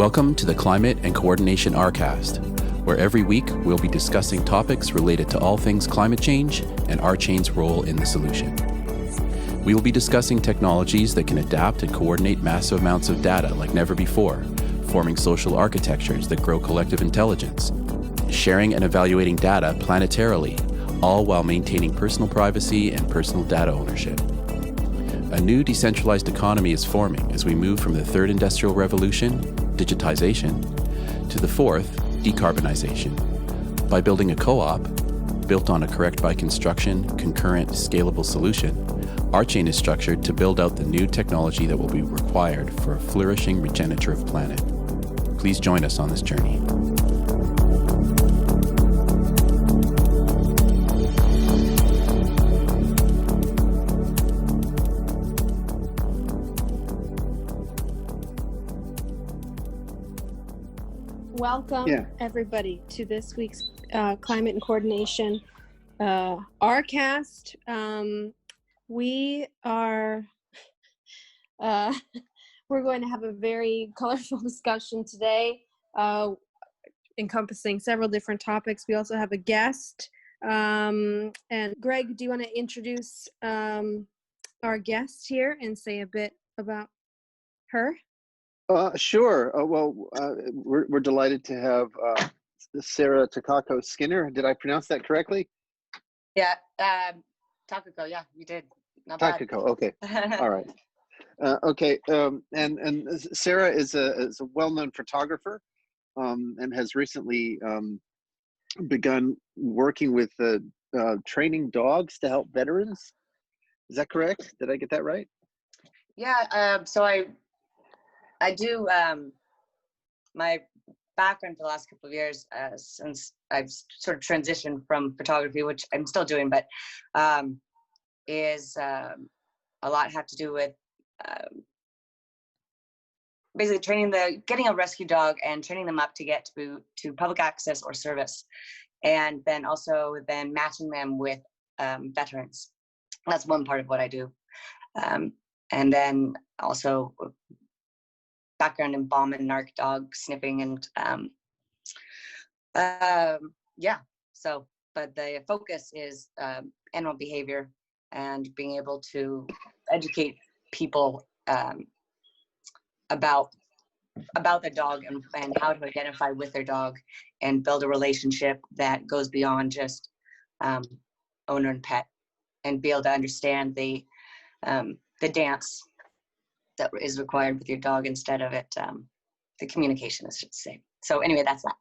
Welcome to the Climate and Coordination RCast, where every week we'll be discussing topics related to all things climate change and RChain's role in the solution. We will be discussing technologies that can adapt and coordinate massive amounts of data like never before, forming social architectures that grow collective intelligence, sharing and evaluating data planetarily, all while maintaining personal privacy and personal data ownership. A new decentralized economy is forming as we move from the third industrial revolution, digitization, to the fourth, decarbonization. By building a co-op, built on a correct by construction, concurrent, scalable solution, RChain is structured to build out the new technology that will be required for a flourishing regenerative planet. Please join us on this journey. Welcome, everybody, to this week's Climate and Coordination RCast. We are we're going to have a very colorful discussion today, encompassing several different topics. We also have a guest. And Greg, do you want to introduce our guest here and say a bit about her? Sure. We're delighted to have Sarah Takako Skinner. Did I pronounce that correctly? Yeah, Takako. Yeah, you did. Not bad. Takako. Okay. All right. Okay. And Sarah is a well-known photographer, and has recently begun working with training dogs to help veterans. Is that correct? Did I get that right? Yeah. So I do my background for the last couple of years, since I've sort of transitioned from photography, which I'm still doing, but is a lot have to do with basically getting a rescue dog and training them up to get to public access or service, and then also matching them with veterans. That's one part of what I do, and then also background in bomb and narc dog sniffing and but the focus is animal behavior and being able to educate people about the dog and how to identify with their dog and build a relationship that goes beyond just owner and pet, and be able to understand the dance that is required with your dog instead of it, the communication, I should say. So anyway, that's that.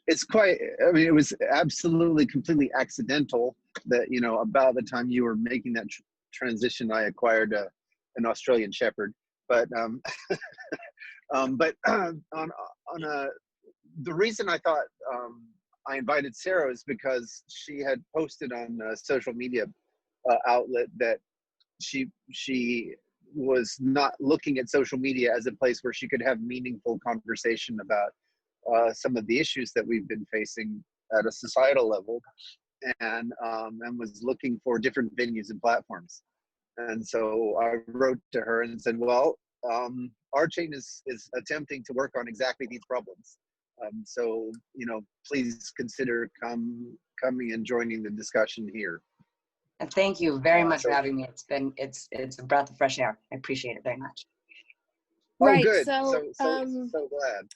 It's quite, I mean, it was absolutely completely accidental that, about the time you were making that transition, I acquired an Australian Shepherd. But, the reason I thought I invited Sarah is because she had posted on a social media outlet that she was not looking at social media as a place where she could have meaningful conversation about some of the issues that we've been facing at a societal level, and was looking for different venues and platforms. And so I wrote to her and said, well, RChain is attempting to work on exactly these problems. So, please consider coming and joining the discussion here. And thank you very much for having me. It's a breath of fresh air. I appreciate it very much. Right. Good. So glad.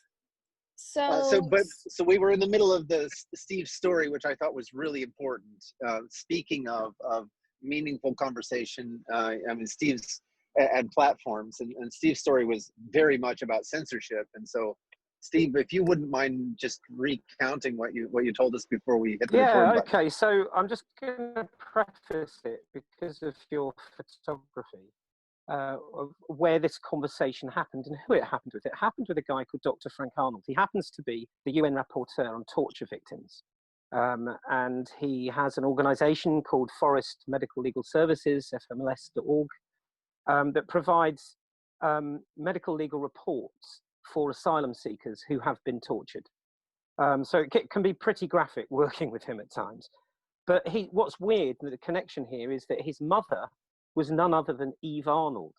So we were in the middle of the Steve's story, which I thought was really important. Speaking of meaningful conversation, Steve's and platforms, and Steve's story was very much about censorship. And so, Steve, if you wouldn't mind just recounting what you told us before we hit the record button. Okay. So I'm just going to preface it because of your photography, of where this conversation happened and who it happened with. It happened with a guy called Dr. Frank Arnold. He happens to be the UN rapporteur on torture victims. And he has an organization called Forest Medical Legal Services, FMLS.org, that provides medical legal reports for asylum seekers who have been tortured. So it can be pretty graphic working with him at times. But what's weird, the connection here, is that his mother was none other than Eve Arnold,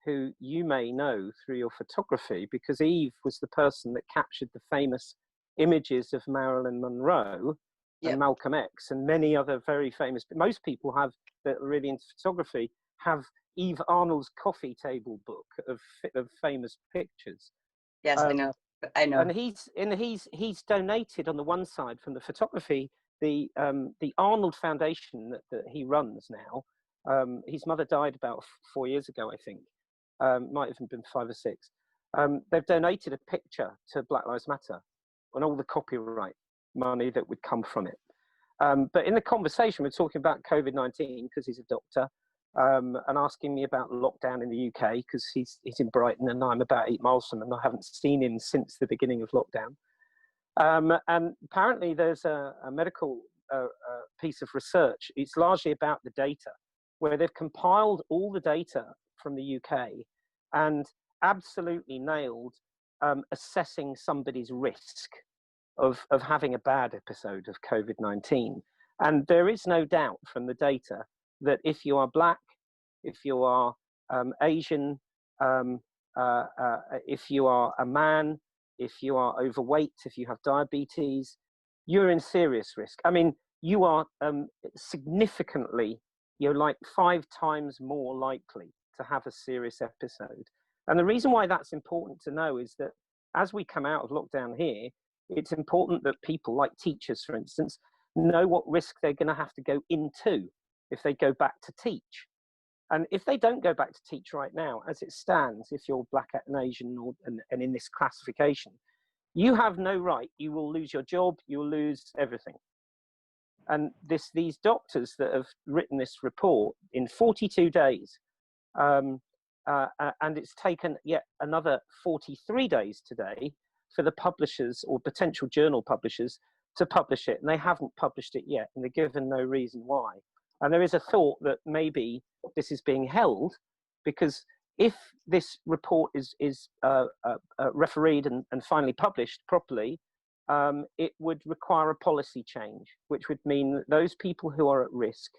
who you may know through your photography, because Eve was the person that captured the famous images of Marilyn Monroe and Malcolm X and many other very famous, most people have that are really into photography have Eve Arnold's coffee table book of famous pictures. Yes, I know. And he's donated on the one side from the photography, the Arnold Foundation that he runs now. His mother died about 4 years ago, I think. Might have been 5 or 6. They've donated a picture to Black Lives Matter and all the copyright money that would come from it. But in the conversation, we're talking about COVID-19 because he's a doctor, and asking me about lockdown in the UK because he's in Brighton and I'm about 8 miles from him. I haven't seen him since the beginning of lockdown. And apparently there's a medical piece of research. It's largely about the data, where they've compiled all the data from the UK and absolutely nailed assessing somebody's risk of having a bad episode of COVID-19. And there is no doubt from the data that if you are Black, if you are Asian, if you are a man, if you are overweight, if you have diabetes, you're in serious risk. I mean, you are significantly, you're like 5 times more likely to have a serious episode. And the reason why that's important to know is that as we come out of lockdown here, it's important that people like teachers, for instance, know what risk they're going to have to go into if they go back to teach. And if they don't go back to teach right now, as it stands, if you're Black and Asian and in this classification, you have no right. You will lose your job. You'll lose everything. And these doctors that have written this report in 42 days, and it's taken yet another 43 days today for the publishers or potential journal publishers to publish it, and they haven't published it yet, and they're given no reason why. And there is a thought that maybe this is being held because if this report is refereed and finally published properly, it would require a policy change, which would mean that those people who are at risk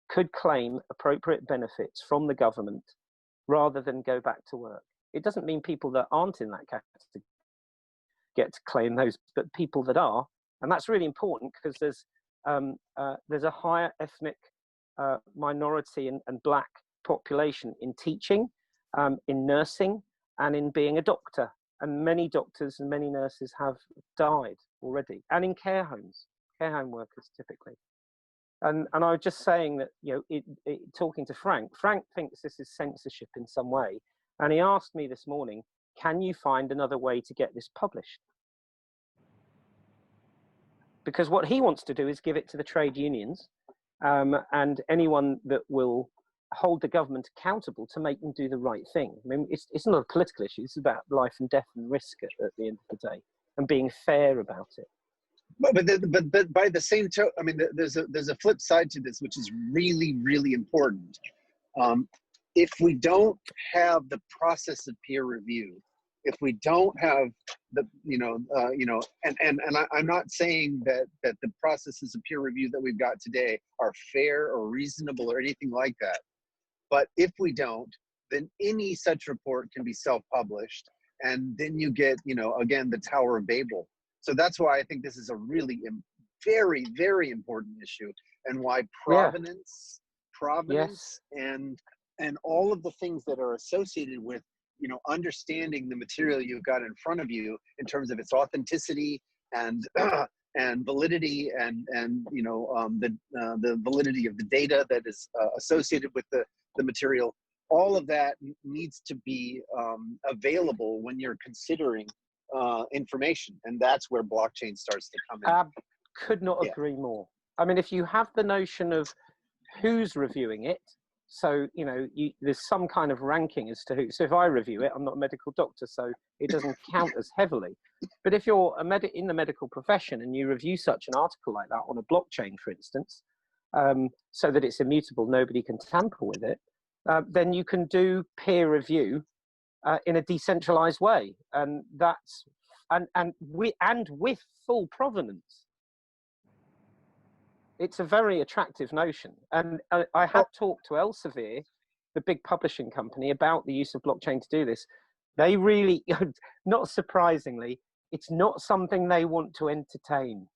could claim appropriate benefits from the government rather than go back to work. It doesn't mean people that aren't in that category get to claim those, but people that are, and that's really important because there's a higher ethnic minority and Black population in teaching, in nursing, and in being a doctor. And many doctors and many nurses have died already, and in care homes, care home workers typically. And I was just saying that, you know, talking to Frank thinks this is censorship in some way. And he asked me this morning, can you find another way to get this published? Because what he wants to do is give it to the trade unions and anyone that will hold the government accountable to make them do the right thing. I mean, it's not a political issue. It's about life and death and risk at the end of the day and being fair about it. But by the same token, I mean, there's a flip side to this, which is really, really important. If we don't have the process of peer review, if we don't have the, I'm not saying that the processes of peer review that we've got today are fair or reasonable or anything like that. But if we don't, then any such report can be self-published, and then you get, again, the Tower of Babel. So that's why I think this is a really very, very important issue, and why provenance, and all of the things that are associated with, understanding the material you've got in front of you in terms of its authenticity and and validity and the validity of the data that is associated with the material. All of that needs to be available when you're considering information, and that's where blockchain starts to come in. Could not agree more. I mean, if you have the notion of who's reviewing it, so there's some kind of ranking as to who. So if I review it, I'm not a medical doctor, so it doesn't count as heavily. But if you're in the medical profession and you review such an article like that on a blockchain, for instance, so that it's immutable, nobody can tamper with it, then you can do peer review in a decentralized way, and that's with full provenance. It's a very attractive notion, and I have talked to Elsevier the big publishing company about the use of blockchain to do this, they really, not surprisingly, it's not something they want to entertain.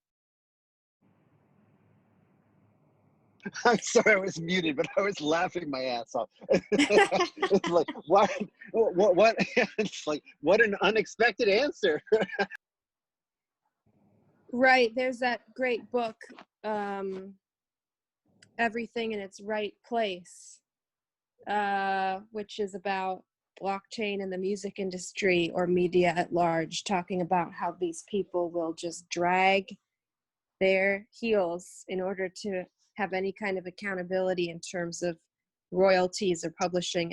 I'm sorry, I was muted, but I was laughing my ass off. It's like, what? It's like, what an unexpected answer. Right. There's that great book, Everything in Its Right Place, which is about blockchain and the music industry or media at large, talking about how these people will just drag their heels in order to have any kind of accountability in terms of royalties or publishing.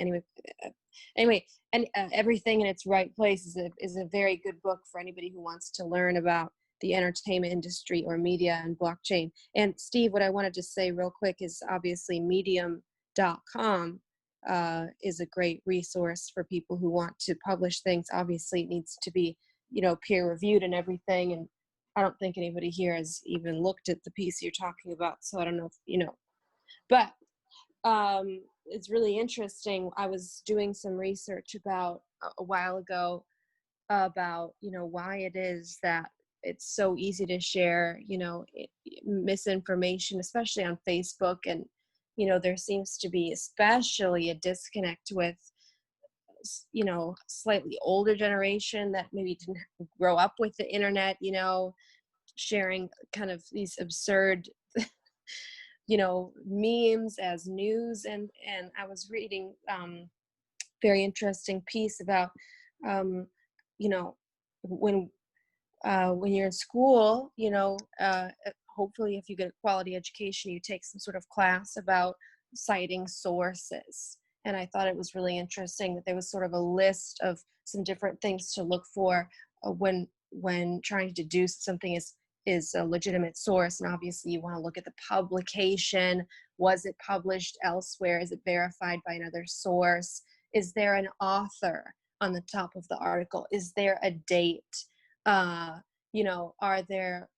Anyway, and Everything in Its Right Place is a very good book for anybody who wants to learn about the entertainment industry or media and blockchain. And Steve, what I wanted to say real quick is obviously medium.com is a great resource for people who want to publish things. Obviously, it needs to be, peer reviewed and everything. And I don't think anybody here has even looked at the piece you're talking about. So I don't know if, but it's really interesting. I was doing some research about a while ago about, why it is that it's so easy to share, misinformation, especially on Facebook. And, there seems to be especially a disconnect with, slightly older generation that maybe didn't grow up with the internet, sharing kind of these absurd, memes as news. And I was reading very interesting piece about, when you're in school, hopefully if you get a quality education, you take some sort of class about citing sources. And I thought it was really interesting that there was sort of a list of some different things to look for when trying to deduce something is a legitimate source. And obviously you want to look at the publication. Was it published elsewhere? Is it verified by another source? Is there an author on the top of the article? Is there a date? Are there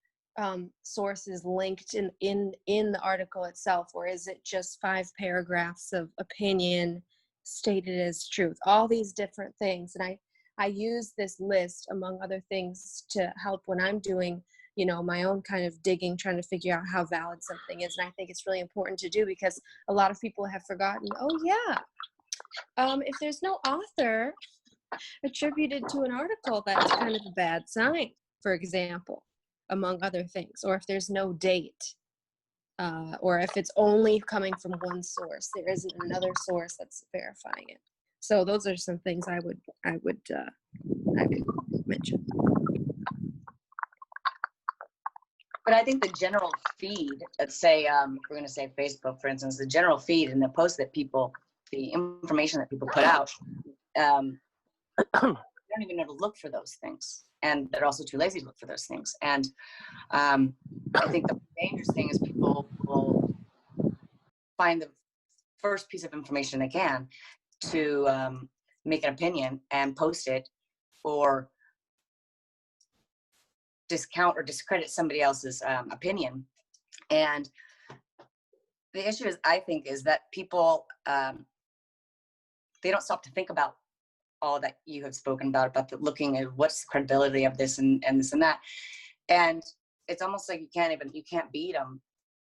sources linked in the article itself, or is it just 5 paragraphs of opinion stated as truth? All these different things. And I use this list, among other things, to help when I'm doing, my own kind of digging, trying to figure out how valid something is. And I think it's really important to do because a lot of people have forgotten, if there's no author attributed to an article, that's kind of a bad sign, for example, among other things. Or if there's no date, or if it's only coming from one source, there isn't another source that's verifying it. So those are some things I would mention. But I think the general feed, let's say, we're going to say Facebook, for instance, the general feed and the posts that the information that people put out, they don't even know to look for those things. And they're also too lazy to look for those things. And I think the dangerous thing is people will find the first piece of information they can to make an opinion and post it, or discount or discredit somebody else's opinion. And the issue is, I think, is that people, they don't stop to think about all that you have spoken about looking at what's the credibility of this and this and that. And it's almost like you can't beat them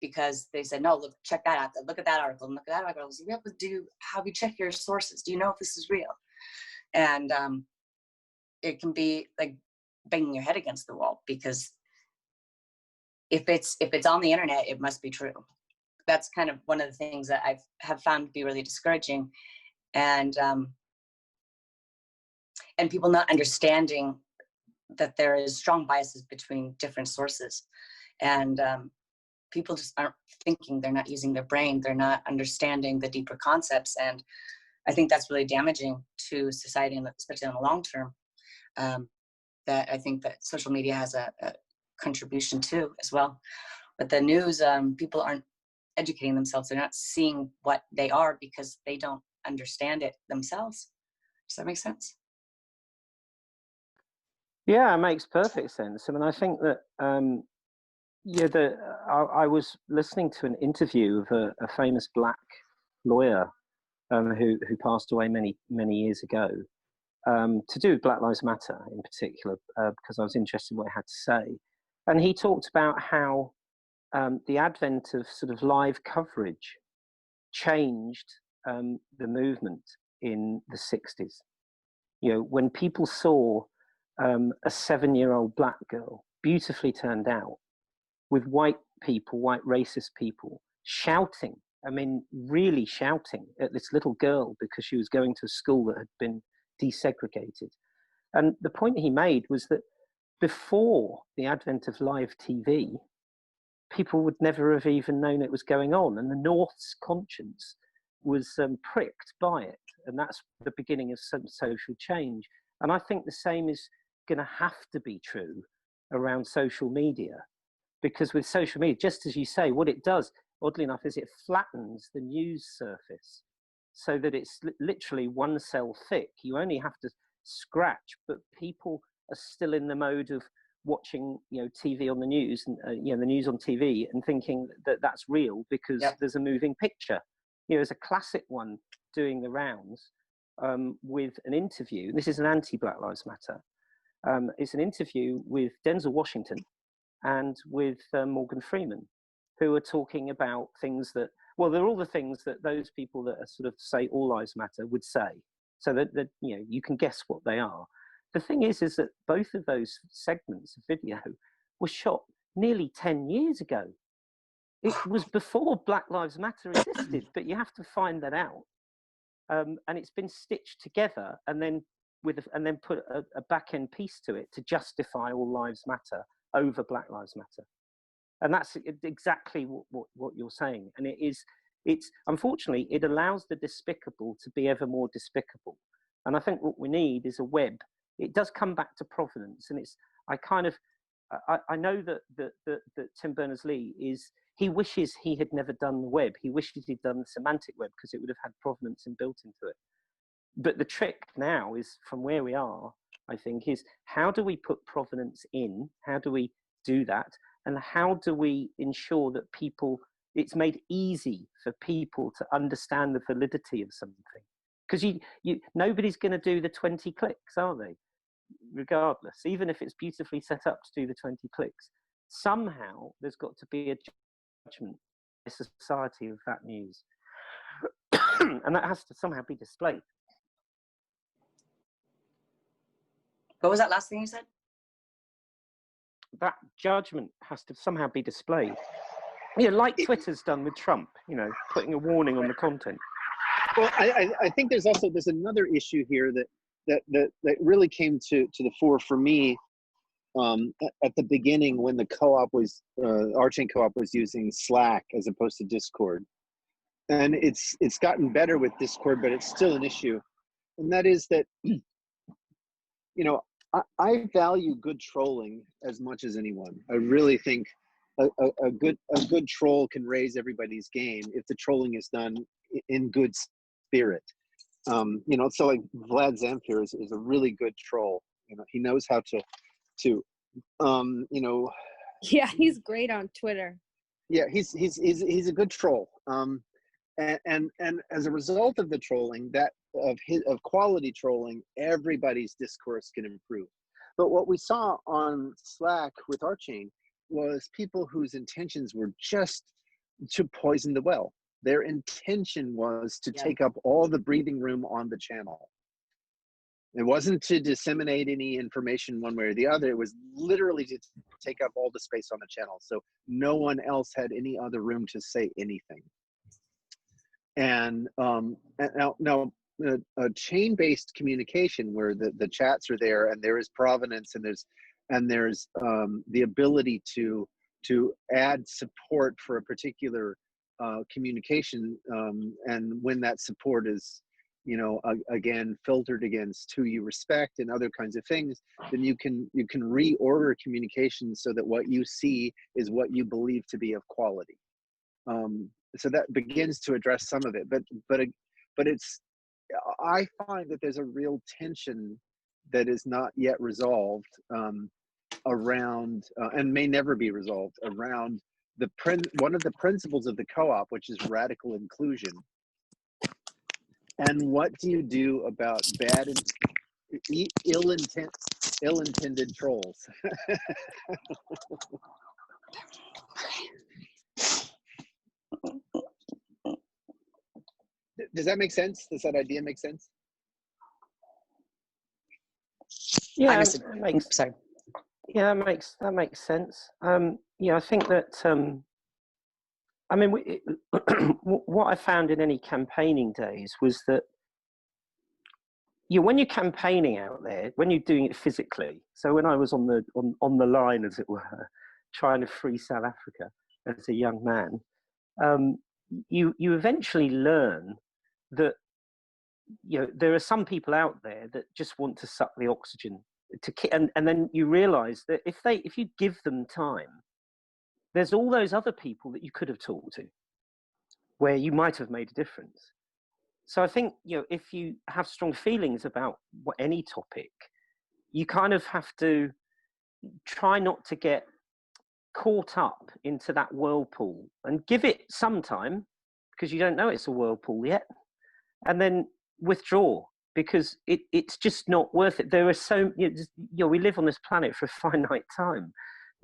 because they said, no, look, check that out. Look at that article and look at that article. So have you checked your sources? Do you know if this is real? And it can be like banging your head against the wall, because if it's on the internet, it must be true. That's kind of one of the things that I have found to be really discouraging. And people not understanding that there is strong biases between different sources. And people just aren't thinking, they're not using their brain, they're not understanding the deeper concepts. And I think that's really damaging to society, and especially in the long term, that I think that social media has a contribution to as well. But the news, people aren't educating themselves. They're not seeing what they are because they don't understand it themselves. Does that make sense? Yeah, it makes perfect sense. I mean, I think that I was listening to an interview of a famous black lawyer who passed away many years ago, to do with Black Lives Matter in particular, because I was interested in what he had to say. And he talked about how the advent of sort of live coverage changed the movement in the 60s. You know, when people saw a 7-year-old black girl, beautifully turned out, with white people, white racist people, shouting, I mean, really shouting at this little girl because she was going to a school that had been desegregated. And the point he made was that before the advent of live TV, people would never have even known it was going on. And the North's conscience was pricked by it. And that's the beginning of some social change. And I think the same is going to have to be true around social media. Because with social media, just as you say, what it does, oddly enough, is it flattens the news surface so that it's literally one cell thick. You only have to scratch, but people are still in the mode of watching, TV on the news and the news on TV and thinking that that's real because there's a moving picture. There's a classic one doing the rounds with an interview. This is an anti-Black Lives Matter. It's an interview with Denzel Washington and with Morgan Freeman, who are talking about things that, well, they're all the things that those people that are sort of say all lives matter would say. So that you can guess what they are. The thing is that both of those segments of video were shot nearly 10 years ago. It was before Black Lives Matter existed, but you have to find that out. And it's been stitched together and then put a back-end piece to it to justify all lives matter over Black Lives Matter. And that's exactly what you're saying. And it's unfortunately, it allows the despicable to be ever more despicable. And I think what we need is a web. It does come back to provenance. And I know that Tim Berners-Lee he wishes he had never done the web. He wishes he'd done the semantic web because it would have had provenance built into it. But the trick now is, from where we are, I think, is how do we put provenance in? How do we do that? And how do we ensure that it's made easy for people to understand the validity of something? Because nobody's going to do the 20 clicks, are they? Regardless, even if it's beautifully set up to do the 20 clicks, somehow there's got to be a judgment in the society of that news. And that has to somehow be displayed. What was that last thing you said? That judgment has to somehow be displayed. Like Twitter's done with Trump, putting a warning on the content. Well, I think there's another issue here that really came to the fore for me at the beginning when the co-op was RChain co-op was using Slack as opposed to Discord, and it's gotten better with Discord, but it's still an issue, and that is that I value good trolling as much as anyone. I really think a good troll can raise everybody's game if the trolling is done in good spirit. So like Vlad Zamfir is a really good troll. He knows how to Yeah, he's great on Twitter. Yeah, he's a good troll. And as a result of the trolling, of quality trolling, everybody's discourse can improve. But what we saw on Slack with RChain was people whose intentions were just to poison the well. Their intention was to take up all the breathing room on the channel. It wasn't to disseminate any information one way or the other. It was literally to take up all the space on the channel. So no one else had any other room to say anything. And now a chain-based communication where the chats are there and there is provenance and there's the ability to add support for a particular communication, and when that support is again filtered against who you respect and other kinds of things, then you can reorder communication so that what you see is what you believe to be of quality. So that begins to address some of it, but I find that there's a real tension that is not yet resolved around and may never be resolved around one of the principles of the co-op, which is radical inclusion. And what do you do about bad and ill-intended trolls? Does that make sense? Does that idea make sense? Yeah, Honestly, that makes, sorry. yeah, that makes sense. Yeah, I think that I mean, what I found in any campaigning days was that when you're campaigning out there, when you're doing it physically. So when I was on the line, as it were, trying to free South Africa as a young man, you eventually learn that there are some people out there that just want to suck the oxygen and then you realise that if you give them time, there's all those other people that you could have talked to, where you might have made a difference. So I think, if you have strong feelings about any topic, you kind of have to try not to get caught up into that whirlpool and give it some time, because you don't know it's a whirlpool yet, and then withdraw, because it's just not worth it. There are we live on this planet for a finite time,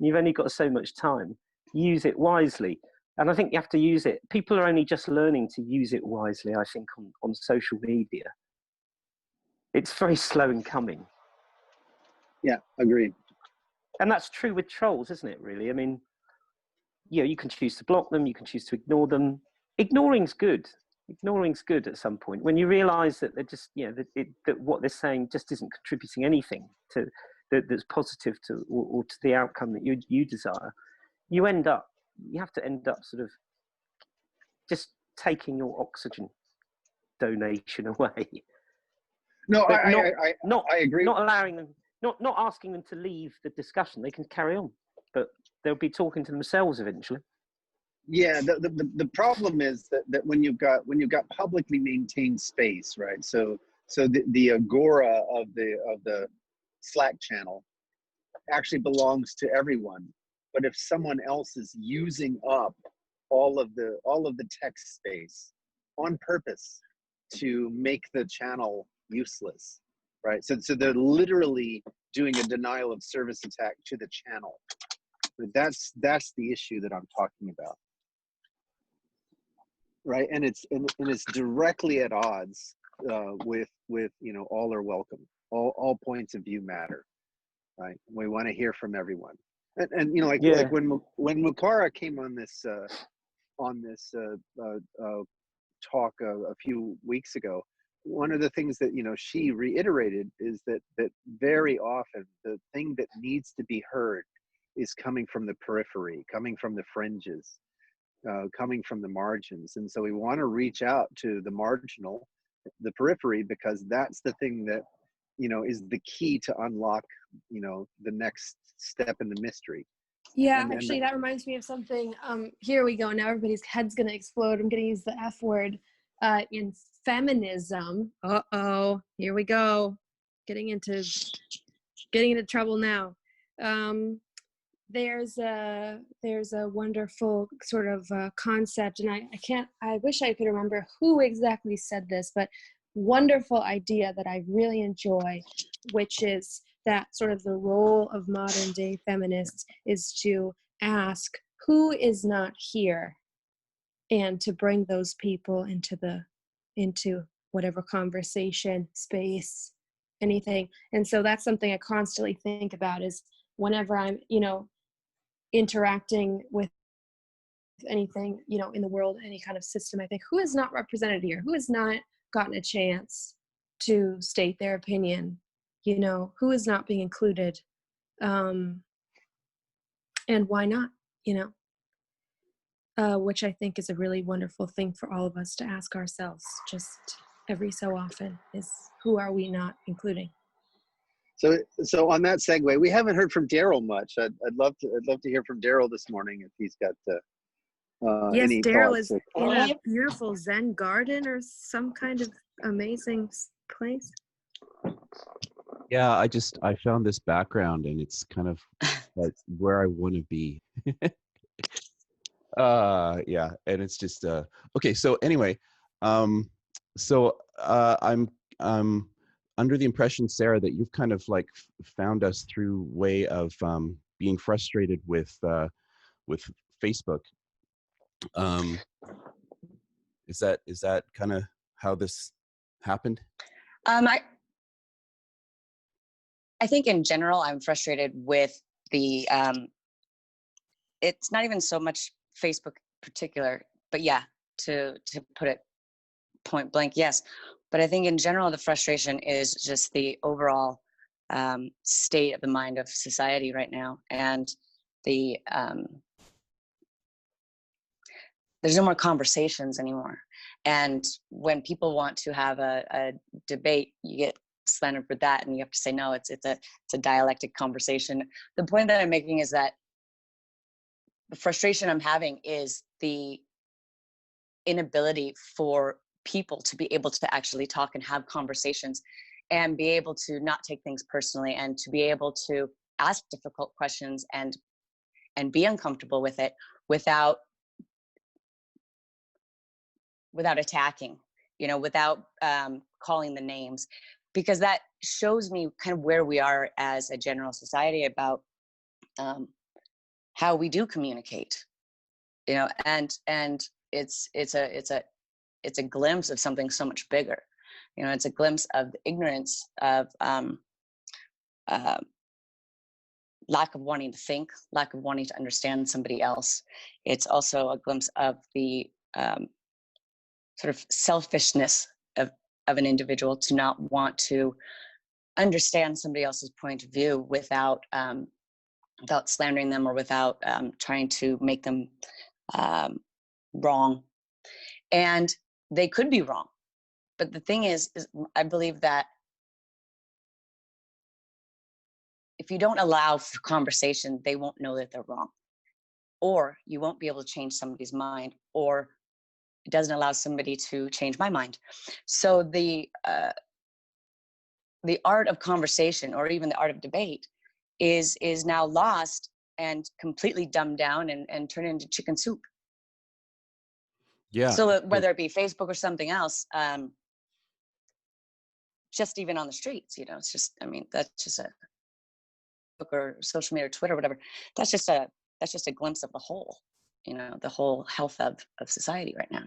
and you've only got so much time. Use it wisely. And I think you have to use it. People are only just learning to use it wisely, I think, on social media. It's very slow in coming. Yeah, agreed. And that's true with trolls, isn't it, really? I mean, you can choose to block them, you can choose to ignore them. Ignoring's good. Ignoring's good at some point. When you realise that they're just, that what they're saying just isn't contributing anything that's positive or to the outcome that you desire, you have to end up sort of just taking your oxygen donation away. No, But I agree. Not allowing them, not asking them to leave the discussion. They can carry on, but they'll be talking to themselves eventually. Yeah, the problem is that when you've got publicly maintained space, right? So the agora of the Slack channel actually belongs to everyone. But if someone else is using up all of the text space on purpose to make the channel useless, right? So they're literally doing a denial of service attack to the channel. But that's the issue that I'm talking about, right? And it's directly at odds with all are welcome, all points of view matter, right? We want to hear from everyone. And like when Mukara came on this talk a few weeks ago, one of the things that she reiterated is that very often the thing that needs to be heard is coming from the periphery, coming from the fringes, coming from the margins. And so we want to reach out to the marginal, the periphery, because that's the thing that is the key to unlock the next step in the mystery. Yeah, actually, that reminds me of something. Here we go. Now everybody's head's going to explode. I'm going to use the F word. In feminism. Here we go. Getting into trouble now. There's a wonderful sort of concept, and I wish I could remember who exactly said this, but wonderful idea that I really enjoy, which is that sort of the role of modern day feminists is to ask who is not here, and to bring those people into whatever conversation, space, anything. And so that's something I constantly think about, is whenever I'm interacting with anything in the world, any kind of system, I think, who is not represented here, who has not gotten a chance to state their opinion, who is not being included, and why not, which I think is a really wonderful thing for all of us to ask ourselves just every so often, is who are we not including? So on that segue, we haven't heard from Daryl much. I'd love to hear from Daryl this morning if he's got yes, any Daryl thoughts. is in a beautiful Zen garden or some kind of amazing place. Yeah, I found this background and it's kind of like where I want to be. Yeah, and it's just okay. So anyway, so I'm under the impression, Sarah, that you've kind of like found us through way of being frustrated with Facebook. Is that kind of how this happened? I think in general, I'm frustrated with the, it's not even so much Facebook particular, but yeah, to put it point blank, yes. But I think in general, the frustration is just the overall state of the mind of society right now. And the, there's no more conversations anymore. And when people want to have a debate, you get slandered for that, and you have to say, no, it's a dialectic conversation. The point that I'm making is that the frustration I'm having is the inability for people to be able to actually talk and have conversations and be able to not take things personally, and to be able to ask difficult questions and be uncomfortable with it without attacking, without calling the names, because that shows me kind of where we are as a general society about how we do communicate, and it's a glimpse of something so much bigger. It's a glimpse of the ignorance of lack of wanting to think, lack of wanting to understand somebody else. It's also a glimpse of the sort of selfishness of an individual to not want to understand somebody else's point of view without slandering them, or without trying to make them wrong. And they could be wrong. But the thing is I believe that if you don't allow for conversation, they won't know that they're wrong, or you won't be able to change somebody's mind, or it doesn't allow somebody to change my mind. So the art of conversation, or even the art of debate, is now lost and completely dumbed down and turned into chicken soup. Yeah. So whether it be Facebook or something else, just even on the streets, it's just, that's just a book or social media or Twitter or whatever. That's just a glimpse of the whole, the whole health of society right now.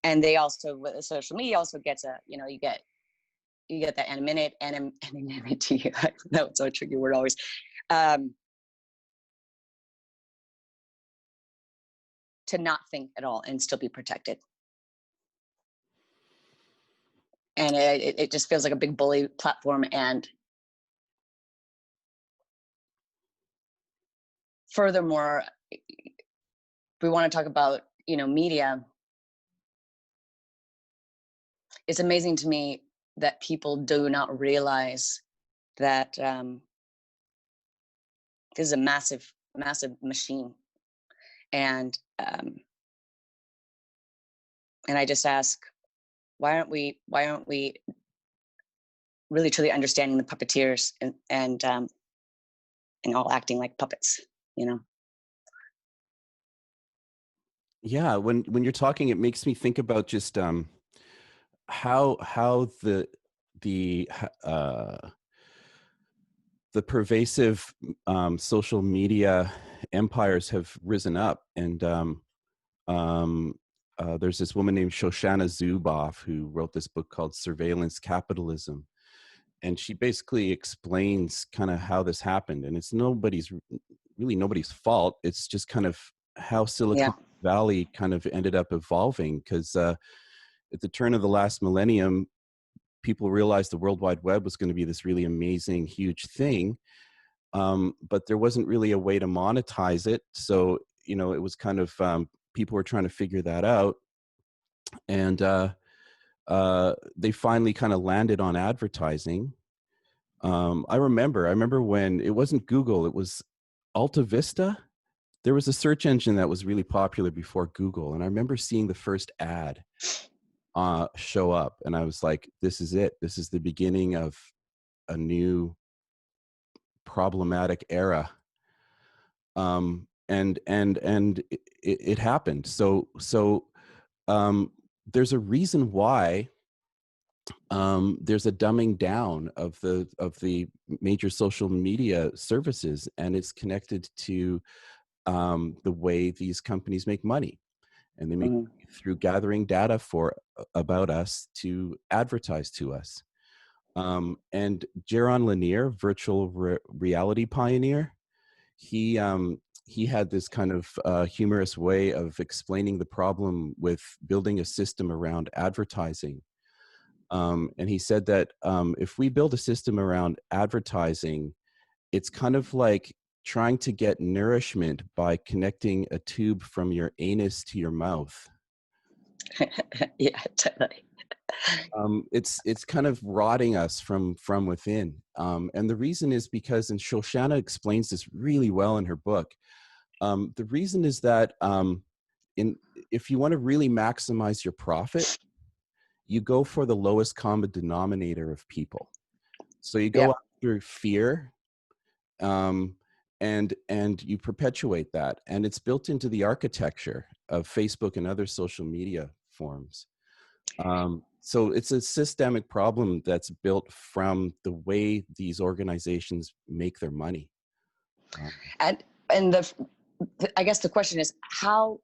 And they also, with social media, also gets you get that anonymity. No, it's so tricky word always. To not think at all and still be protected. And it just feels like a big bully platform. And furthermore, we want to talk about, media. It's amazing to me that people do not realize that this is a massive, massive machine. And I just ask, why aren't we really truly understanding the puppeteers and all acting like puppets, Yeah, when you're talking, it makes me think about just how the pervasive social media empires have risen up. And there's this woman named Shoshana Zuboff who wrote this book called Surveillance Capitalism. And she basically explains kind of how this happened. And it's nobody's fault. It's just kind of how Silicon Valley kind of ended up evolving. Because at the turn of the last millennium, people realized the World Wide Web was going to be this really amazing, huge thing. But there wasn't really a way to monetize it. So, it was kind of, people were trying to figure that out. And they finally kind of landed on advertising. I remember when it wasn't Google, it was Alta Vista. There was a search engine that was really popular before Google. And I remember seeing the first ad show up, and I was like, this is it. This is the beginning of a new problematic era. And it happened. So there's a reason why there's a dumbing down of the major social media services, and it's connected to the way these companies make money, and they make money through gathering data about us to advertise to us. And Jaron Lanier, virtual reality pioneer, he had this kind of humorous way of explaining the problem with building a system around advertising. And he said that if we build a system around advertising, it's kind of like trying to get nourishment by connecting a tube from your anus to your mouth. Yeah, totally. It's kind of rotting us from within. And the reason is because, and Shoshana explains this really well in her book, the reason is that if you want to really maximize your profit, you go for the lowest common denominator of people. So you go after fear, and you perpetuate that, and it's built into the architecture of Facebook and other social media forms. So it's a systemic problem that's built from the way these organizations make their money. And I guess the question is, how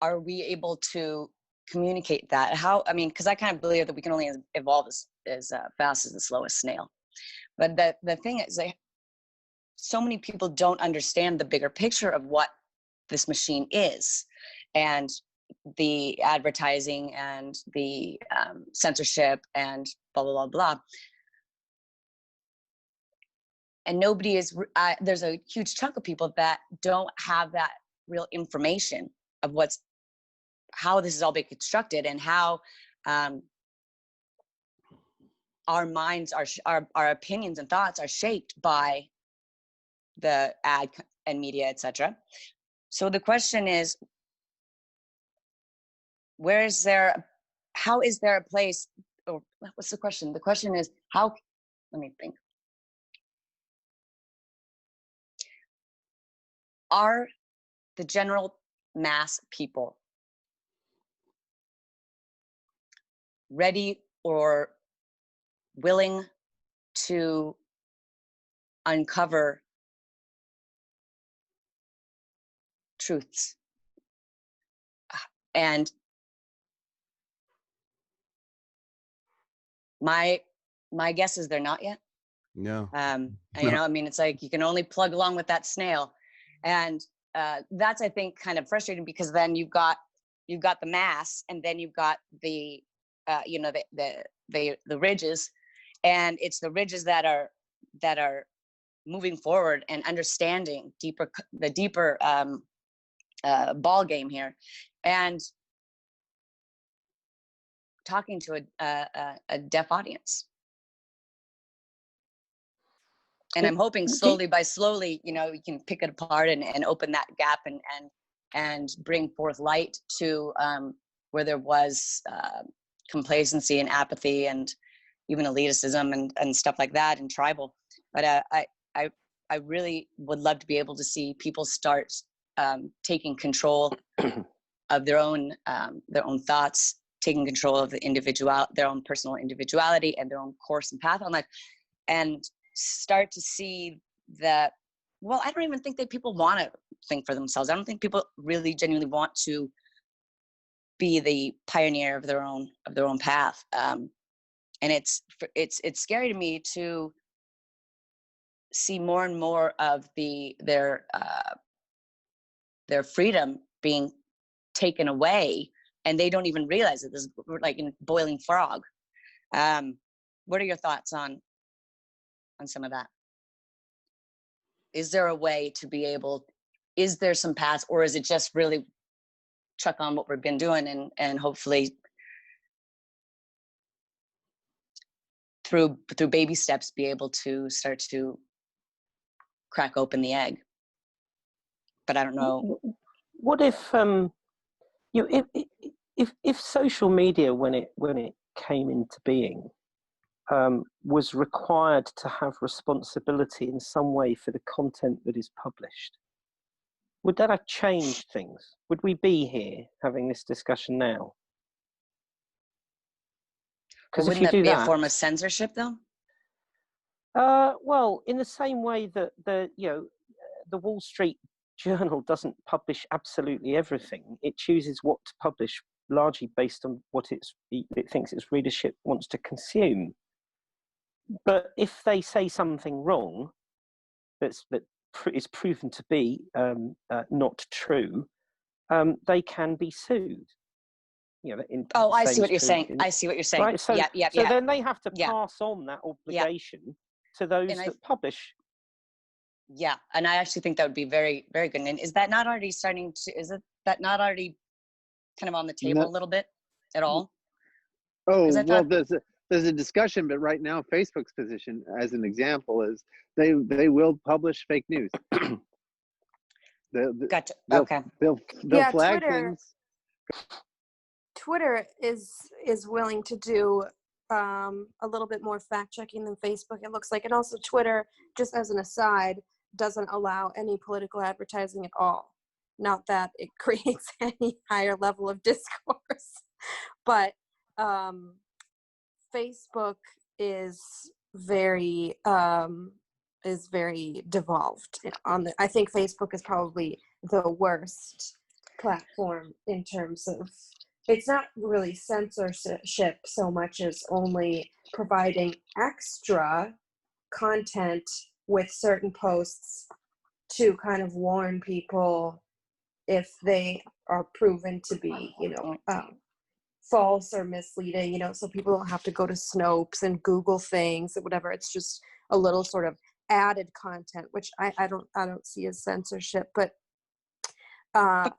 are we able to communicate that? How, I mean, because I kind of believe that we can only evolve as fast as the slowest snail. But the thing is, so many people don't understand the bigger picture of what this machine is, and the advertising and the censorship and blah, blah, blah, blah. And nobody is, there's a huge chunk of people that don't have that real information of how this is all being constructed, and how our minds our opinions and thoughts are shaped by the ad and media, etc. So the question is, how is there a place, or what's the question? The question is, let me think. Are the general mass people ready or willing to uncover truths? And my guess is they're not yet. No. You know, I mean, it's like you can only plug along with that snail, and that's, I think, kind of frustrating, because then you've got the mass, and then you've got the you know, the ridges, and it's the ridges that are moving forward and understanding the deeper ball game here, and talking to a deaf audience. And I'm hoping slowly, you know, we can pick it apart and open that gap and bring forth light to where there was complacency and apathy and even elitism and stuff like that, and tribal. But I really would love to be able to see people start taking control of their own thoughts, taking control of their own personal individuality and their own course and path on life, and start to see that, well, I don't even think that people want to think for themselves. I don't think people really genuinely want to be the pioneer of their own path. And it's scary to me to see more and more of their freedom being taken away, and they don't even realize it. This is like a boiling frog. What are your thoughts on some of that? Is there a way to be able, is there some paths, or is it just really chuck on what we've been doing and hopefully through baby steps be able to start to crack open the egg? But I don't know. What if if social media, when it came into being, was required to have responsibility in some way for the content that is published, would that have changed things? Would we be here having this discussion now? Because if Wouldn't you that do be a that, form of censorship, though? well, in the same way that the Wall Street Journal doesn't publish absolutely everything. It chooses what to publish largely based on what it thinks its readership wants to consume. But if they say something wrong that is proven to be not true, they can be sued. Oh, I see what you're saying. I see what you're saying. Right. So, Yeah. then they have to Yeah. pass on that obligation to those that publish. Yeah, and I actually think that would be very, very good. And is that not already that not already kind of on the table a little bit at all? Oh, well, there's a discussion, but right now Facebook's position, as an example, is they will publish fake news. Gotcha. Okay. They'll flag Twitter, things. Twitter is willing to do a little bit more fact checking than Facebook, it looks like. And also Twitter, just as an aside, doesn't allow any political advertising at all. Not that it creates any higher level of discourse, but Facebook is very devolved I think Facebook is probably the worst platform in terms of, it's not really censorship so much as only providing extra content with certain posts to kind of warn people if they are proven to be, false or misleading, so people don't have to go to Snopes and Google things or whatever. It's just a little sort of added content, which I don't see as censorship, but I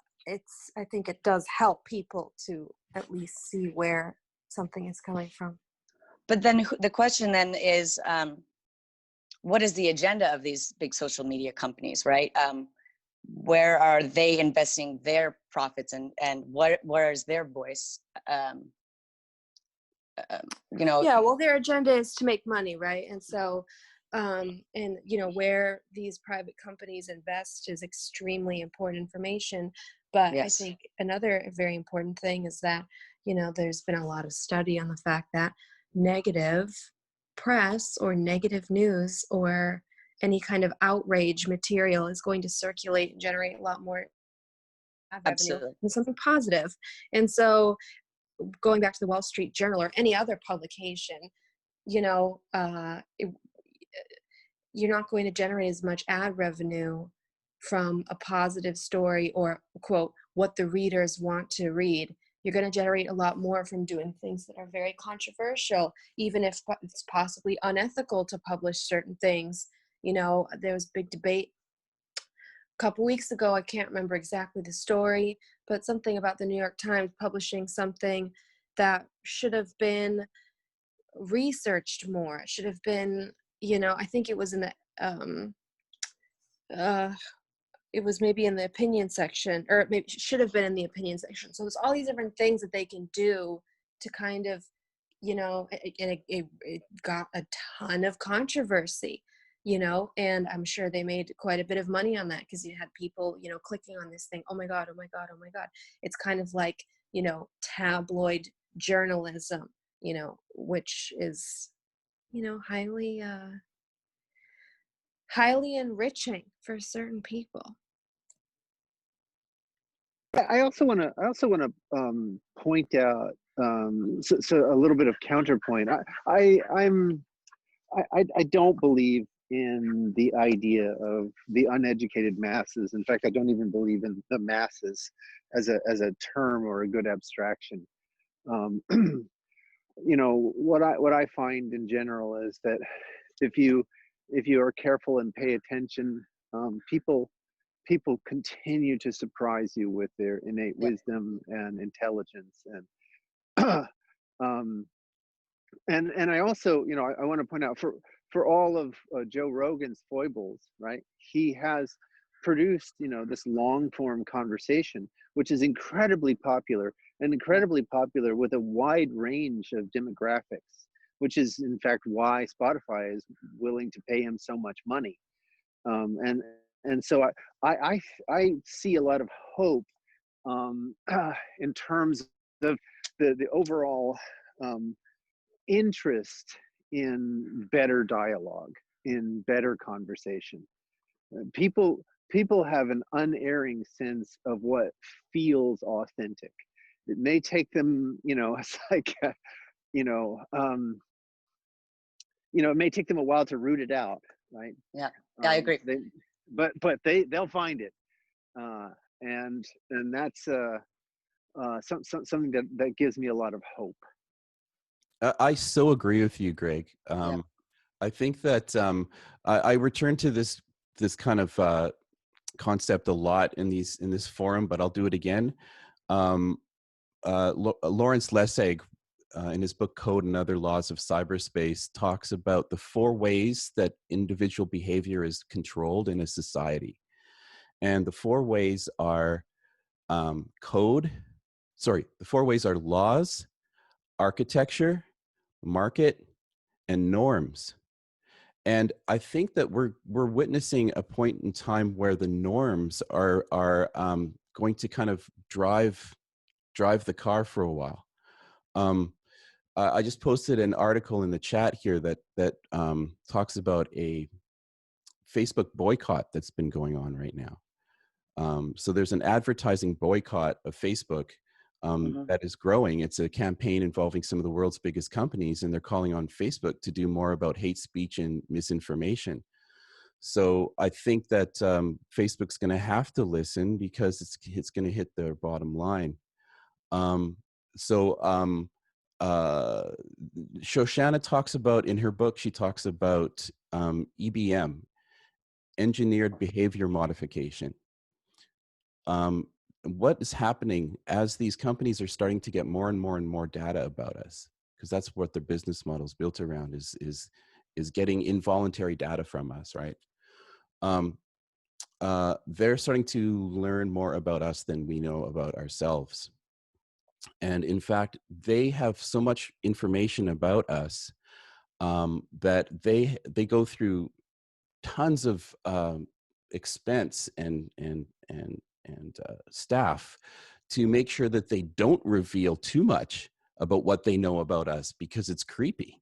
think it does help people to at least see where something is coming from. But then the question then is, what is the agenda of these big social media companies, right? Where are they investing their profits, and where is their voice? Yeah, well, their agenda is to make money, right? And so, where these private companies invest is extremely important information. But yes. I think another very important thing is that, there's been a lot of study on the fact that negative press or negative news or any kind of outrage material is going to circulate and generate a lot more revenue than something positive. And so going back to the Wall Street Journal or any other publication, you're not going to generate as much ad revenue from a positive story or, quote, what the readers want to read. You're going to generate a lot more from doing things that are very controversial, even if it's possibly unethical to publish certain things. There was big debate a couple weeks ago. I can't remember exactly the story, but something about the New York Times publishing something that should have been researched more. It should have been, I think it was in the, it was maybe in the opinion section, or maybe it should have been in the opinion section. So there's all these different things that they can do to kind of, it got a ton of controversy, and I'm sure they made quite a bit of money on that because you had people, clicking on this thing. Oh my God, oh my God, oh my God. It's kind of like, tabloid journalism, which is, highly enriching for certain people. I also want to point out so a little bit of counterpoint. I don't believe in the idea of the uneducated masses. In fact, I don't even believe in the masses as a term or a good abstraction. What I find in general is that if you are careful and pay attention, people continue to surprise you with their innate wisdom and intelligence, and I also, I want to point out for all of Joe Rogan's foibles, right? He has produced, this long form conversation, which is incredibly popular with a wide range of demographics, which is in fact why Spotify is willing to pay him so much money. And so I see a lot of hope in terms of the overall interest in better dialogue, in better conversation. People have an unerring sense of what feels authentic. It may take them, it's like, it may take them a while to root it out, right? Yeah, I agree. But they'll find it, and that's something that gives me a lot of hope. I so agree with you, Greg. I think that I return to this kind of concept a lot in this forum, but I'll do it again. Lawrence Lessig, in his book Code and Other Laws of Cyberspace, talks about the 4 ways that individual behavior is controlled in a society. And the 4 ways are the 4 ways are laws, architecture, market, and norms. And I think that we're witnessing a point in time where the norms are going to kind of drive the car for a while. I just posted an article in the chat here that talks about a Facebook boycott that's been going on right now. So there's an advertising boycott of Facebook that is growing. It's a campaign involving some of the world's biggest companies, and they're calling on Facebook to do more about hate speech and misinformation. So I think that Facebook's going to have to listen, because it's going to hit their bottom line. Shoshana talks about, in her book, she talks about EBM, engineered behavior modification. What is happening as these companies are starting to get more and more and more data about us, because that's what their business model is built around, is getting involuntary data from us, right? They're starting to learn more about us than we know about ourselves. And in fact, they have so much information about us that they go through tons of expense and staff to make sure that they don't reveal too much about what they know about us, because it's creepy.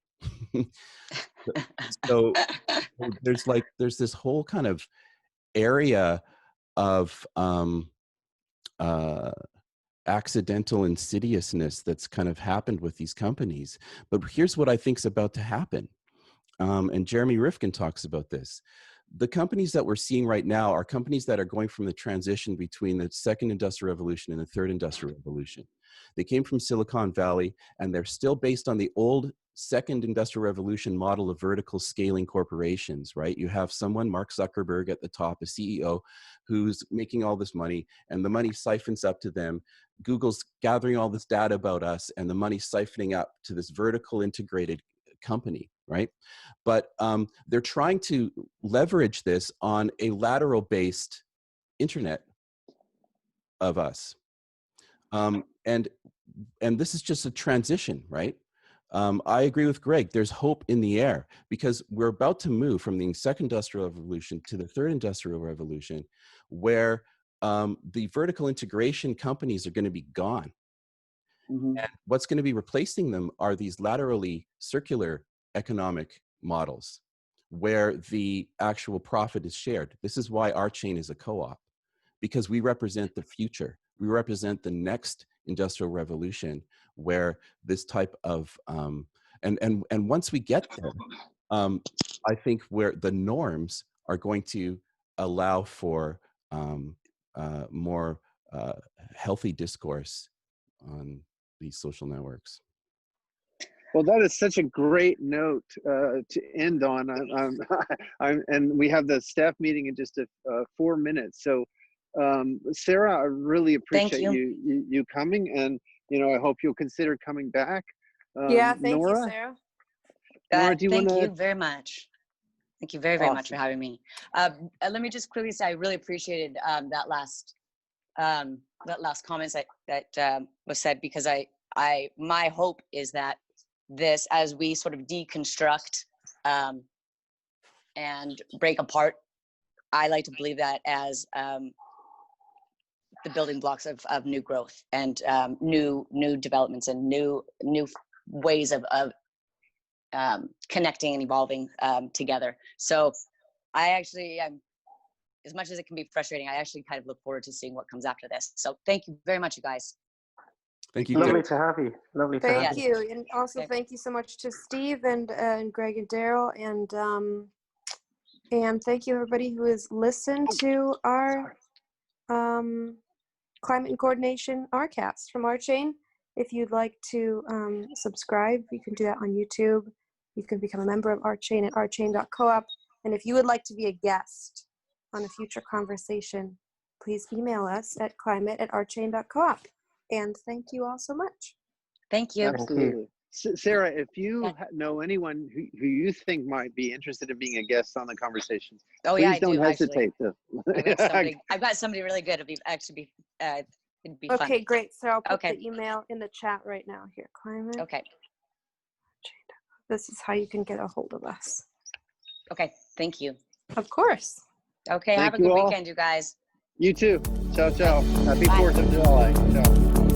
so there's this whole kind of area of accidental insidiousness that's kind of happened with these companies. But here's what I think is about to happen. And Jeremy Rifkin talks about this. The companies that we're seeing right now are companies that are going from the transition between the second industrial revolution and the third industrial revolution. They came from Silicon Valley, and they're still based on the old second industrial revolution model of vertical scaling corporations, right? You have someone, Mark Zuckerberg at the top, a CEO, who's making all this money, and the money siphons up to them. Google's gathering all this data about us, and the money siphoning up to this vertical integrated company, right? But they're trying to leverage this on a lateral based internet of us. And this is just a transition, right? I agree with Greg. There's hope in the air, because we're about to move from the second industrial revolution to the third industrial revolution, where the vertical integration companies are going to be gone. And what's going to be replacing them are these laterally circular economic models, where the actual profit is shared. This is why RChain is a co-op, because we represent the future. We represent the next industrial revolution, where this type of and once we get there, I think where the norms are going to allow for more healthy discourse on these social networks. Well, that is such a great note to end on. And we have the staff meeting in just 4 minutes. So, Sarah, I really appreciate you coming, and I hope you'll consider coming back. Yeah, thank Nora? you, Sarah. Nora, do you want to? Thank you very much. Thank you very, very much for having me. Let me just quickly say I really appreciated that last comments that was said, because my hope is that this, as we sort of deconstruct and break apart, I like to believe that as the building blocks of new growth and new developments and new ways of connecting and evolving together. So I actually, as much as it can be frustrating, I actually kind of look forward to seeing what comes after this. So thank you very much, you guys. Thank you. Lovely to have you. Lovely to have Thank you. you. And also Okay. thank you so much to Steve and Greg and Daryl, and thank you everybody who has listened to our Climate and Coordination RCast from RChain. If you'd like to subscribe, you can do that on YouTube. You can become a member of RChain at rchain.coop. And if you would like to be a guest on a future conversation, please email us at climate@rchain.coop. And thank you all so much. Thank you. Absolutely. Sarah, if you know anyone who you think might be interested in being a guest on the conversations, Oh please yeah, I don't do, hesitate to. I've got somebody really good. It'd be fun. Okay, great. So I'll put Okay. the email in the chat right now here. Climate. Okay. This is how you can get a hold of us. Okay. Thank you. Of course. Okay. Thank Have a you good all. weekend, you guys. You too. Ciao, ciao. Happy Bye. 4th of July. Ciao.